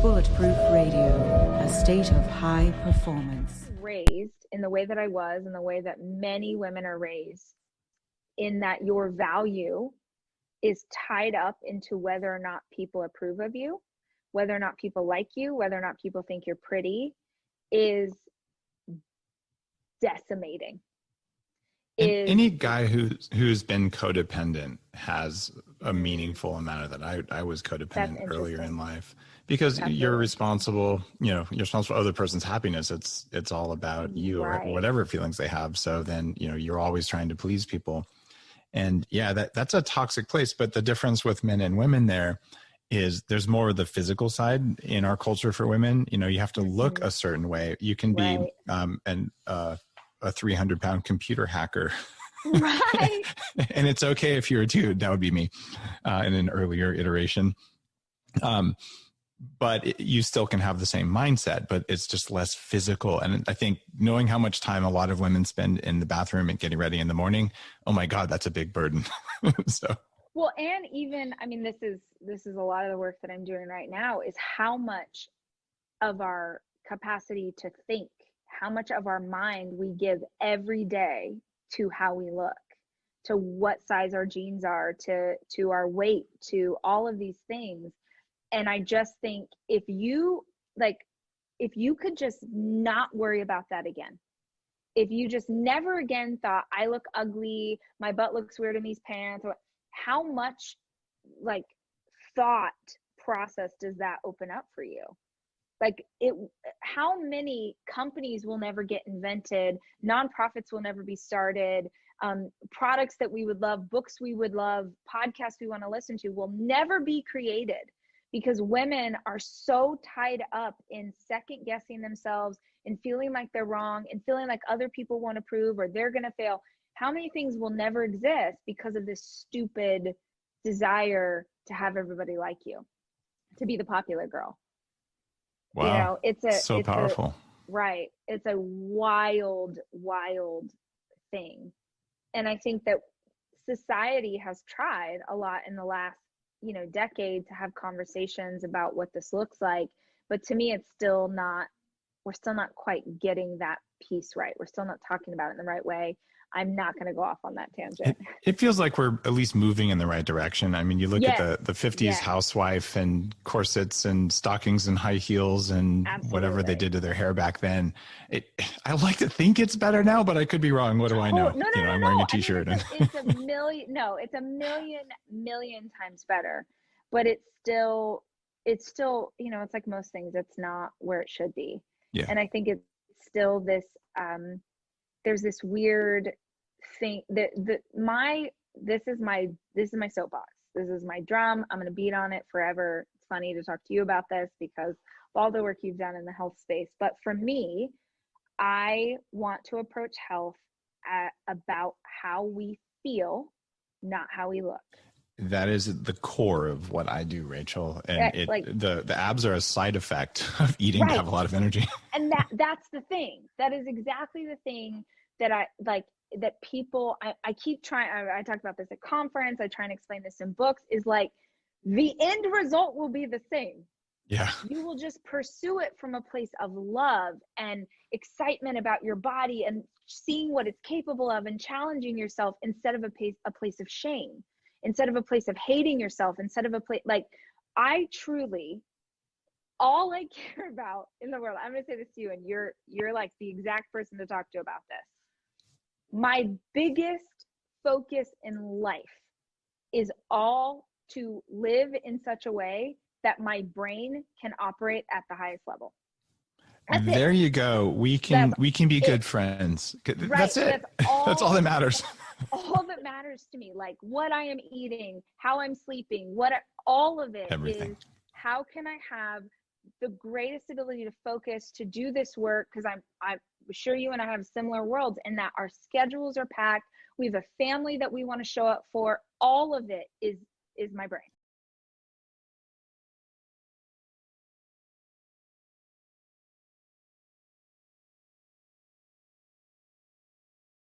Bulletproof Radio, a state of high performance. Raised in the way that I was, in the way that many women are raised, in that your value is tied up into whether or not people approve of you, whether or not people like you, whether or not people think you're pretty, is decimating. Any guy who's been codependent has a meaningful amount of that. I was codependent earlier in life because you're responsible, you're responsible for other person's happiness. It's all about you or whatever feelings they have. So then, you're always trying to please people. And yeah, that's a toxic place. But the difference with men and women there is there's more of the physical side in our culture for women. You have to look a certain way. You can be a 300-pound computer hacker. Right. And it's okay if you're a dude. That would be me in an earlier iteration. But you still can have the same mindset, but it's just less physical. And I think knowing how much time a lot of women spend in the bathroom and getting ready in the morning, oh my God, that's a big burden. Well, and even, this is a lot of the work that I'm doing right now, is how much of our capacity to think, how much of our mind we give every day to how we look, to what size our jeans are, to our weight, to all of these things. And I just think if you could just not worry about that again, if you just never again thought, I look ugly, my butt looks weird in these pants, how much thought process does that open up for you? How many companies will never get invented, nonprofits will never be started, products that we would love, books we would love, podcasts we want to listen to will never be created, because women are so tied up in second guessing themselves and feeling like they're wrong and feeling like other people won't approve or they're going to fail. How many things will never exist because of this stupid desire to have everybody like you, to be the popular girl? Wow. It's so powerful. Right. It's a wild, wild thing. And I think that society has tried a lot in the last, decade to have conversations about what this looks like. But to me, we're still not quite getting that piece right. We're still not talking about it in the right way. I'm not going to go off on that tangent. It feels like we're at least moving in the right direction. You look at the 50s housewife and corsets and stockings and high heels and whatever they did to their hair back then. I like to think it's better now, but I could be wrong. What do I know? No, I'm wearing a t-shirt. It's a million times better, but it's still, it's like most things, it's not where it should be. Yeah. And I think it's still this, there's this weird thing that this is my soapbox. This is my drum. I'm going to beat on it forever. It's funny to talk to you about this because of all the work you've done in the health space. But for me, I want to approach health about how we feel, not how we look. That is the core of what I do, Rachel. And the abs are a side effect of eating to have a lot of energy. And that's the thing. That is exactly the thing that I like, that people, I keep trying, I talk about this at conference, I try and explain this in books, is like the end result will be the same. Yeah. You will just pursue it from a place of love and excitement about your body and seeing what it's capable of and challenging yourself instead of a place of shame, instead of a place of hating yourself, instead of a place I truly, all I care about in the world, I'm going to say this to you, and you're like the exact person to talk to about this. My biggest focus in life is all to live in such a way that my brain can operate at the highest level. There you go. We can be good friends. That's it. That's all that matters. All that matters to me, like what I am eating, how I'm sleeping, all of it Everything. Is how can I have the greatest ability to focus to do this work, because I'm sure you and I have similar worlds in that our schedules are packed. We have a family that we want to show up for. All of it is my brain.